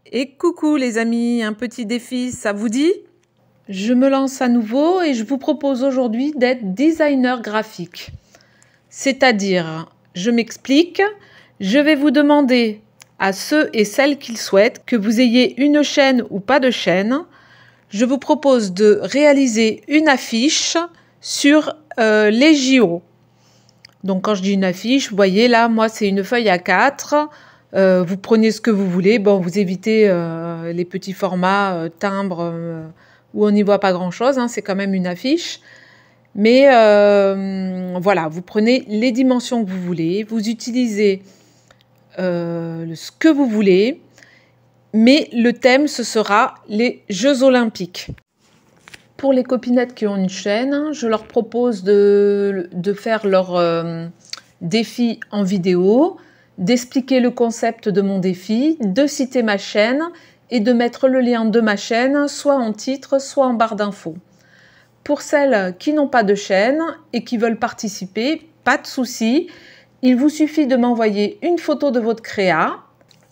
Et coucou les amis, un petit défi, ça vous dit? Je me lance à nouveau et je vous propose aujourd'hui d'être designer graphique. C'est-à-dire, je m'explique, je vais vous demander à ceux et celles qui le souhaitent, que vous ayez une chaîne ou pas de chaîne, je vous propose de réaliser une affiche sur les JO. Donc quand je dis une affiche, vous voyez là, moi c'est une feuille A4. Vous prenez ce que vous voulez. Bon, vous évitez les petits formats timbres où on n'y voit pas grand-chose. Hein, c'est quand même une affiche. Mais voilà, vous prenez les dimensions que vous voulez. Vous utilisez ce que vous voulez. Mais le thème, ce sera les Jeux Olympiques. Pour les copinettes qui ont une chaîne, je leur propose de faire leur défi en vidéo, d'expliquer le concept de mon défi, de citer ma chaîne et de mettre le lien de ma chaîne soit en titre, soit en barre d'infos. Pour celles qui n'ont pas de chaîne et qui veulent participer, pas de souci, il vous suffit de m'envoyer une photo de votre créa.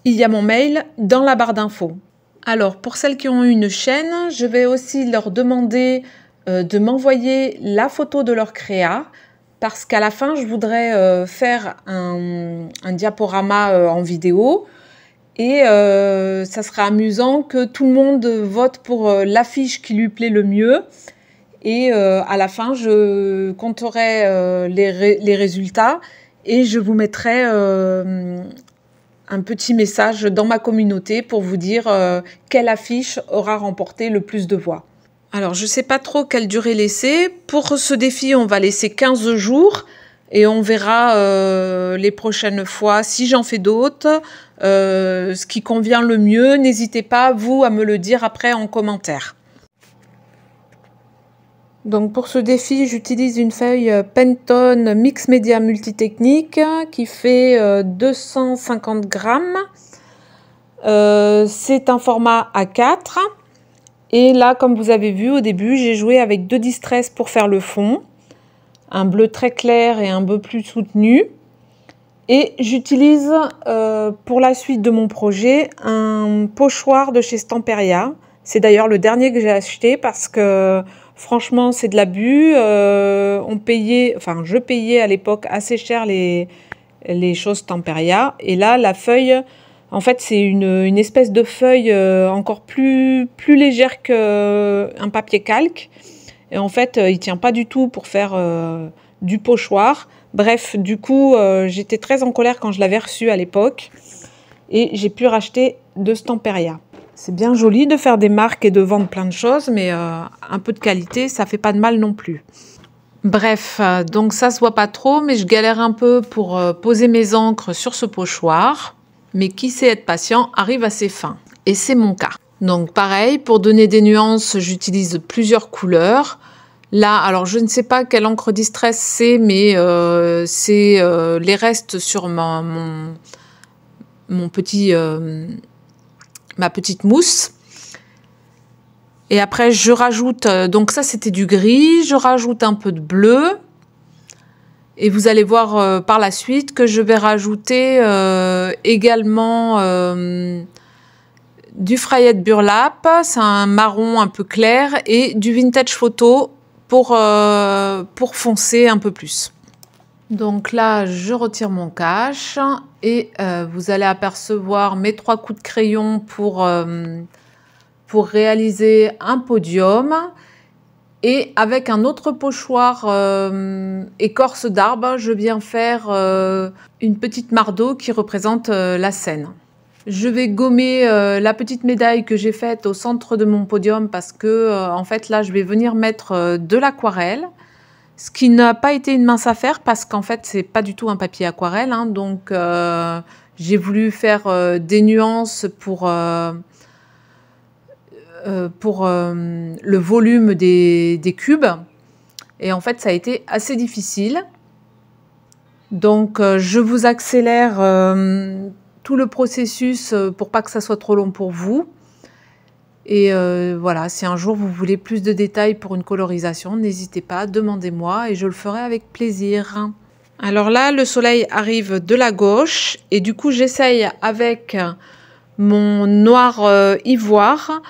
Il y a mon mail dans la barre d'infos. Alors, pour celles qui ont une chaîne, je vais aussi leur demander de m'envoyer la photo de leur créa parce qu'à la fin, je voudrais faire un diaporama en vidéo et ça sera amusant que tout le monde vote pour l'affiche qui lui plaît le mieux et à la fin, je compterai les résultats et je vous mettrai un petit message dans ma communauté pour vous dire quelle affiche aura remporté le plus de voix. Alors, je ne sais pas trop quelle durée laisser. Pour ce défi, on va laisser 15 jours et on verra les prochaines fois si j'en fais d'autres, ce qui convient le mieux. N'hésitez pas, vous, à me le dire après en commentaire. Donc pour ce défi, j'utilise une feuille Pantone Mix Media Multitechnique qui fait 250 grammes. C'est un format A4. Et là, comme vous avez vu au début, j'ai joué avec deux Distress pour faire le fond. Un bleu très clair et un bleu plus soutenu. Et j'utilise pour la suite de mon projet un pochoir de chez Stamperia. C'est d'ailleurs le dernier que j'ai acheté parce que franchement, c'est de l'abus. Je payais à l'époque assez cher les choses Stamperia. Et là, la feuille, en fait, c'est une espèce de feuille encore plus légère qu'un papier calque. Et en fait, il ne tient pas du tout pour faire du pochoir. Bref, du coup, j'étais très en colère quand je l'avais reçu à l'époque. Et j'ai pu racheter de Stamperia. C'est bien joli de faire des marques et de vendre plein de choses, mais un peu de qualité, ça fait pas de mal non plus. Bref, donc ça se voit pas trop, mais je galère un peu pour poser mes encres sur ce pochoir. Mais qui sait être patient arrive à ses fins. Et c'est mon cas. Donc pareil, pour donner des nuances, j'utilise plusieurs couleurs. Là, alors je ne sais pas quelle encre Distress c'est, mais c'est les restes sur ma petite mousse. Et après, je rajoute, donc ça c'était du gris, je rajoute un peu de bleu. Et vous allez voir par la suite que je vais rajouter également du Frayette Burlap, c'est un marron un peu clair, et du Vintage Photo pour foncer un peu plus. Donc là, je retire mon cache et vous allez apercevoir mes 3 coups de crayon pour réaliser un podium. Et avec un autre pochoir écorce d'arbre, je viens faire une petite mare d'eau qui représente la Seine. Je vais gommer la petite médaille que j'ai faite au centre de mon podium parce que en fait là je vais venir mettre de l'aquarelle, ce qui n'a pas été une mince affaire parce qu'en fait c'est pas du tout un papier aquarelle, hein, donc j'ai voulu faire des nuances pour le volume des cubes et en fait ça a été assez difficile. Donc je vous accélère tout le processus pour pas que ça soit trop long pour vous. Et voilà, si un jour vous voulez plus de détails pour une colorisation, n'hésitez pas, demandez-moi et je le ferai avec plaisir. Alors là, le soleil arrive de la gauche et du coup j'essaye avec mon noir ivoire,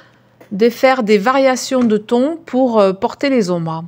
de faire des variations de tons pour porter les ombres.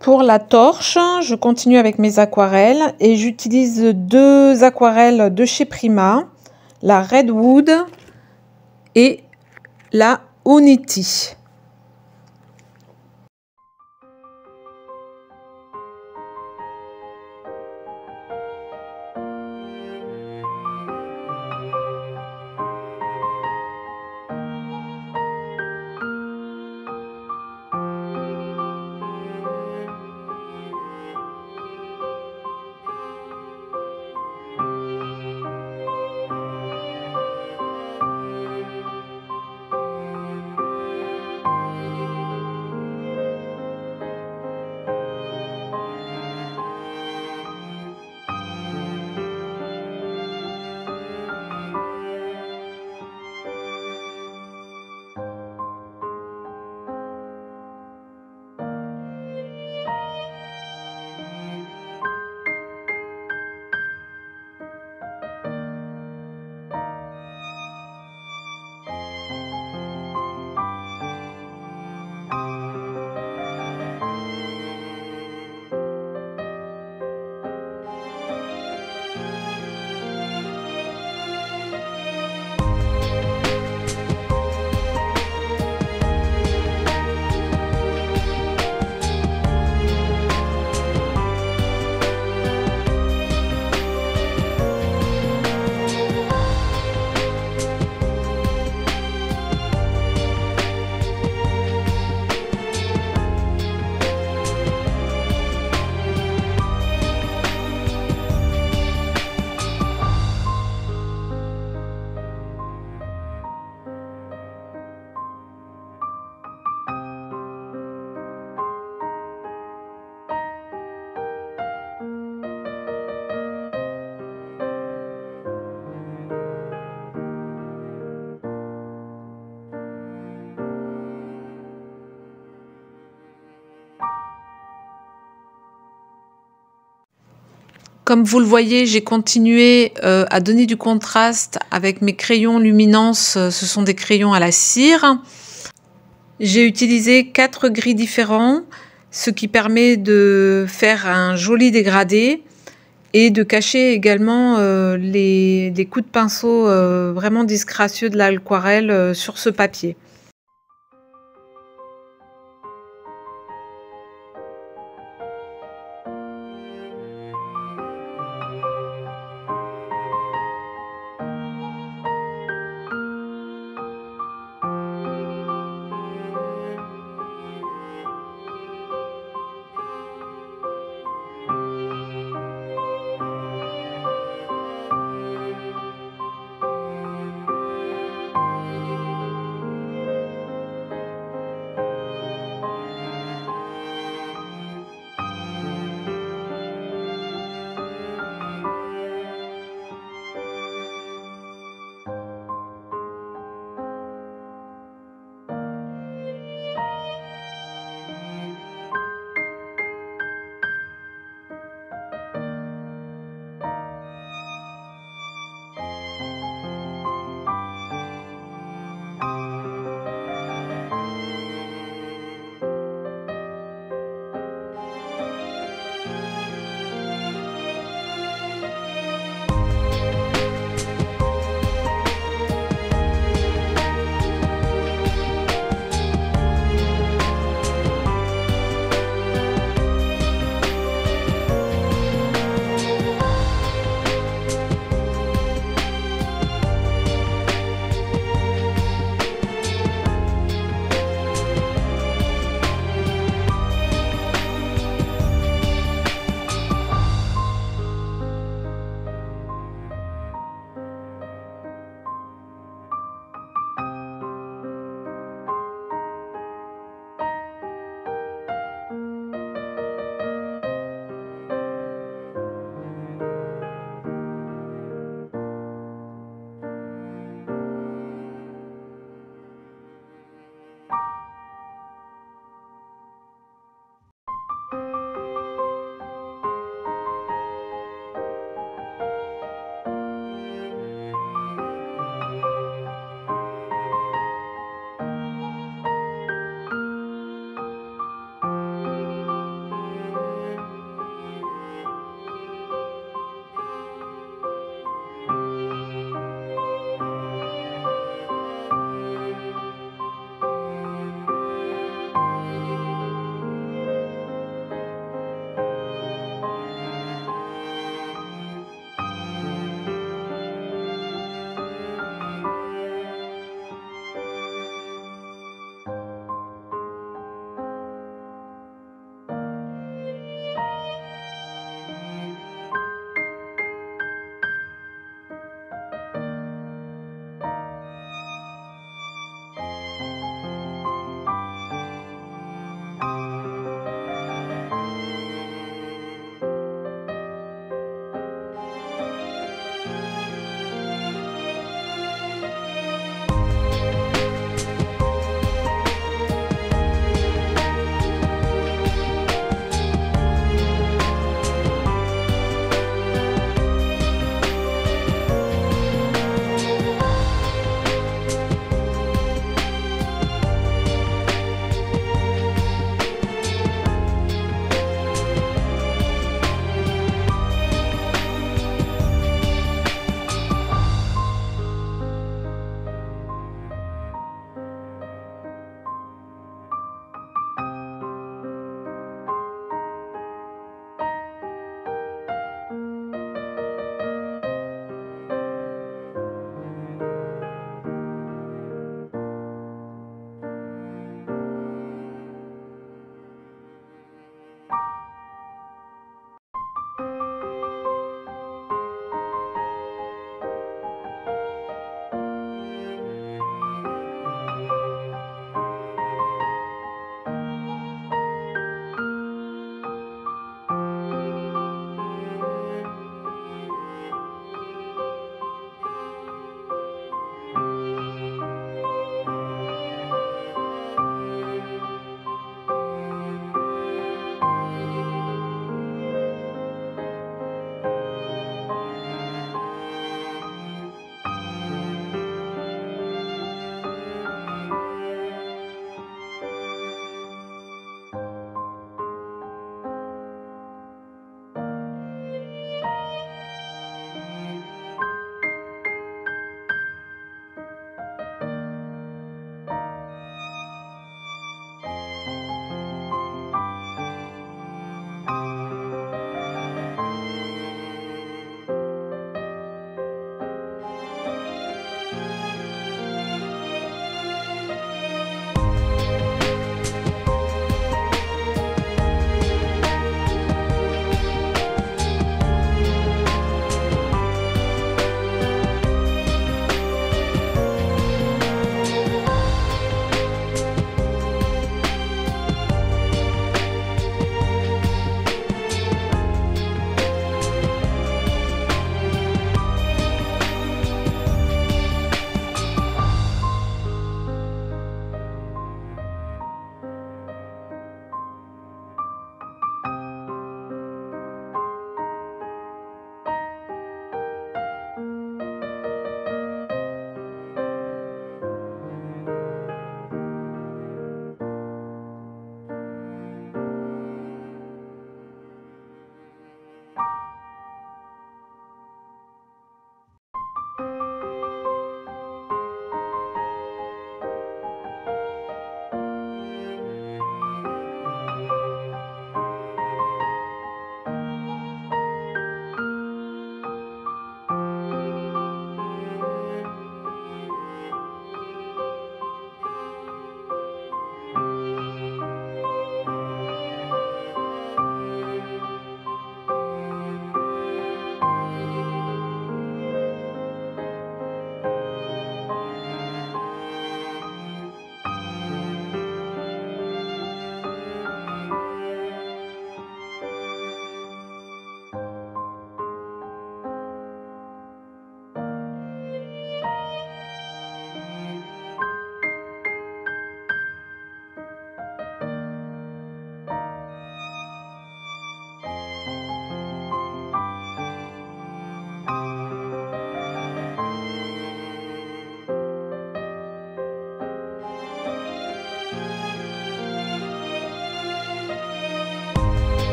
Pour la torche, je continue avec mes aquarelles et j'utilise deux aquarelles de chez Prima, la Redwood et la Unity. Comme vous le voyez, j'ai continué à donner du contraste avec mes crayons luminance. Ce sont des crayons à la cire. J'ai utilisé 4 gris différents, ce qui permet de faire un joli dégradé et de cacher également les coups de pinceau vraiment disgracieux de l'aquarelle sur ce papier.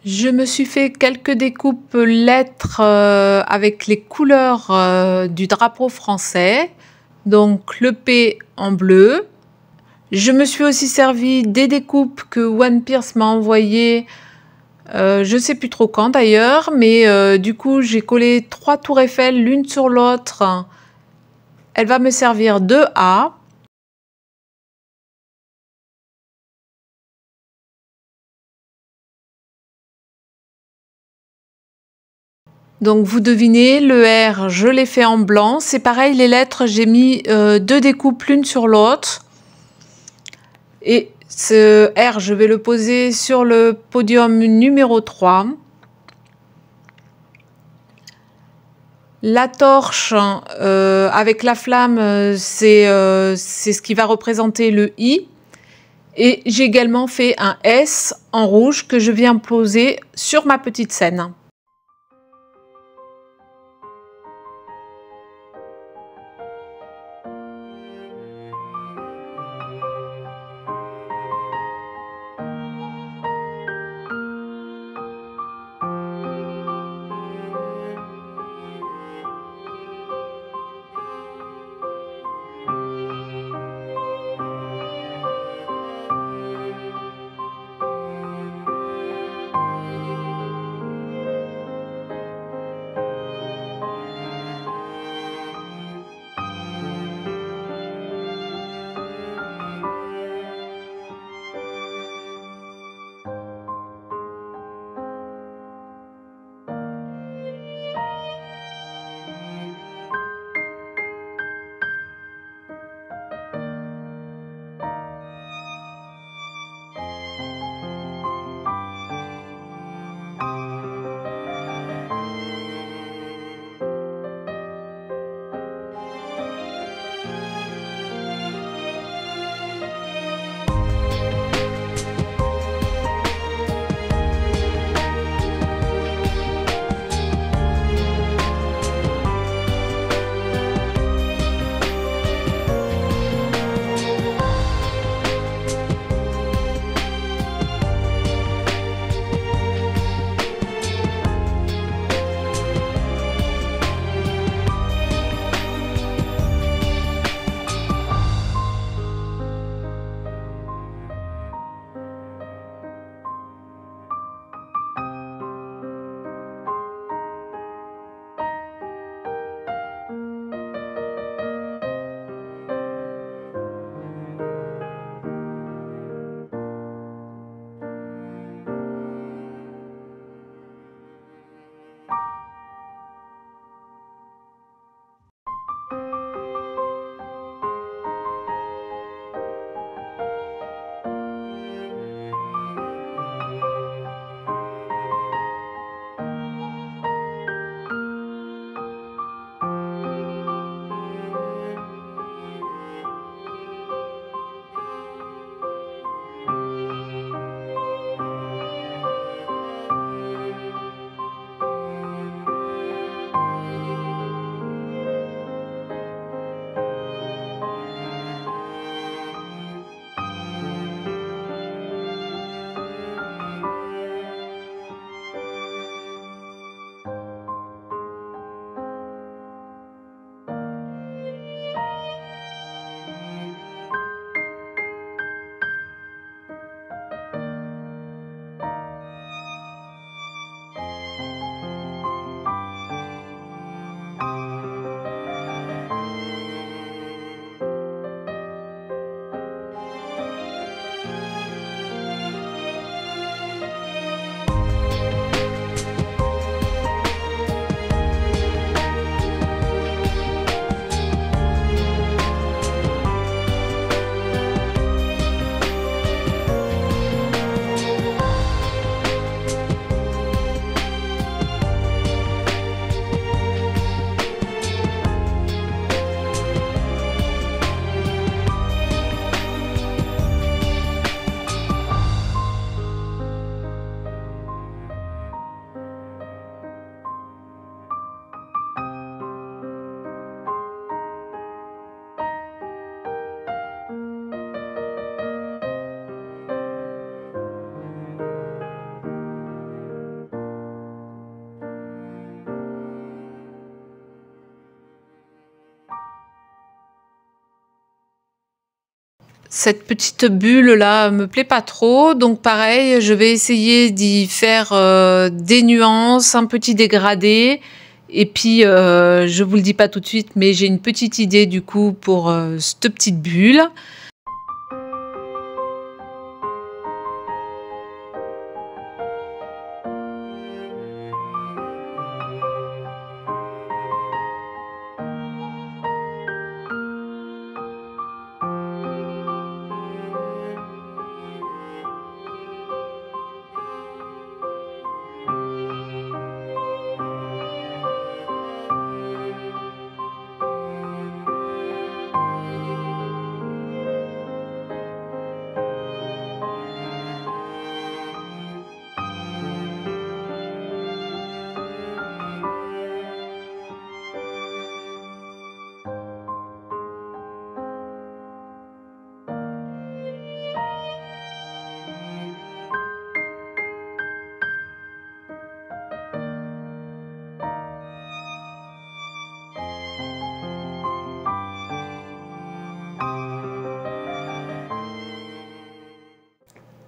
Je me suis fait quelques découpes lettres avec les couleurs du drapeau français, donc le P en bleu. Je me suis aussi servi des découpes que One Pierce m'a envoyées, je ne sais plus trop quand d'ailleurs, mais du coup j'ai collé 3 tours Eiffel l'une sur l'autre. Elle va me servir de A. Donc vous devinez, le R, je l'ai fait en blanc. C'est pareil, les lettres, j'ai mis 2 découpes l'une sur l'autre. Et ce R, je vais le poser sur le podium numéro 3. La torche avec la flamme, c'est ce qui va représenter le I. Et j'ai également fait un S en rouge que je viens poser sur ma petite scène. Cette petite bulle là me plaît pas trop, donc pareil, je vais essayer d'y faire des nuances, un petit dégradé. Et puis, je vous le dis pas tout de suite, mais j'ai une petite idée du coup pour cette petite bulle.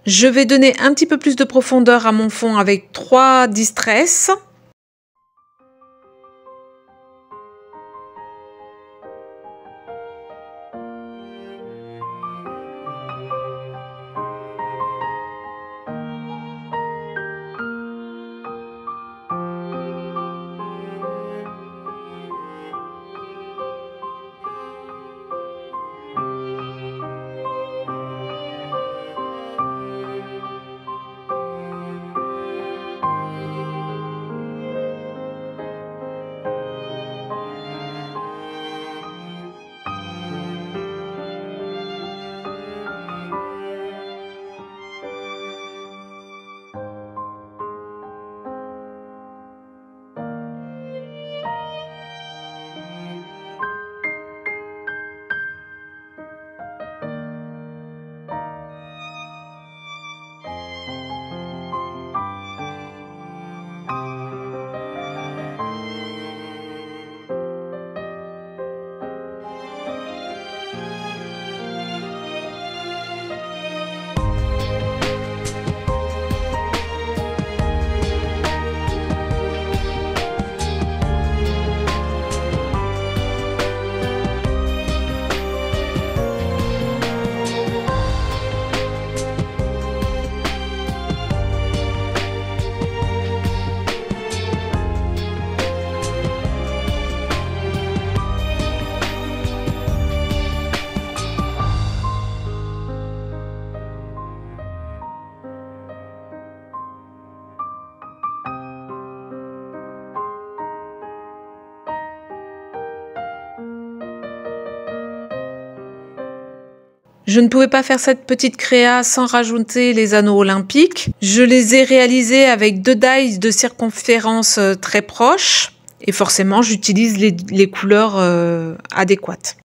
Je vais donner un petit peu plus de profondeur à mon fond avec 3 Distress. Je ne pouvais pas faire cette petite créa sans rajouter les anneaux olympiques. Je les ai réalisés avec 2 dies de circonférence très proches. Et forcément, j'utilise les couleurs adéquates.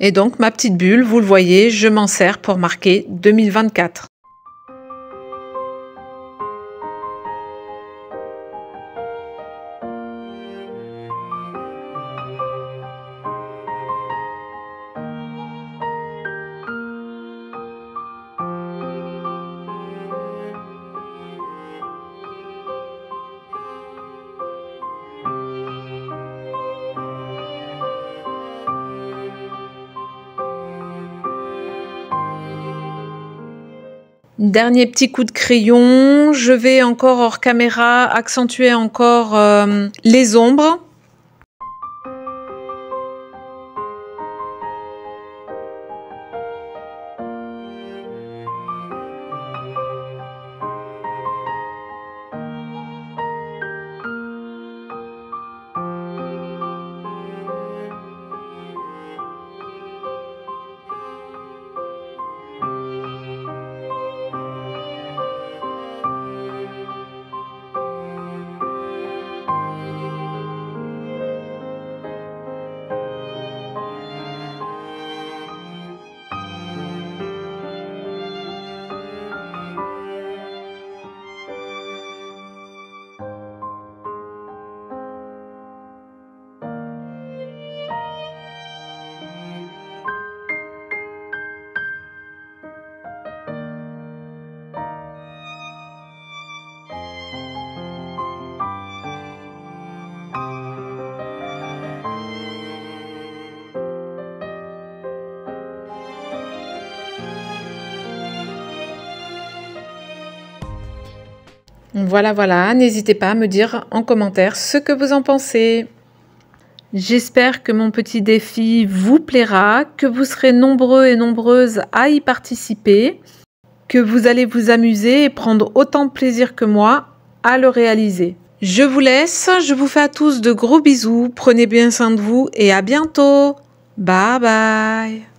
Et donc ma petite bulle, vous le voyez, je m'en sers pour marquer 2024. Dernier petit coup de crayon, je vais encore hors caméra accentuer encore les ombres. Voilà, n'hésitez pas à me dire en commentaire ce que vous en pensez. J'espère que mon petit défi vous plaira, que vous serez nombreux et nombreuses à y participer, que vous allez vous amuser et prendre autant de plaisir que moi à le réaliser. Je vous laisse, je vous fais à tous de gros bisous, prenez bien soin de vous et à bientôt. Bye bye.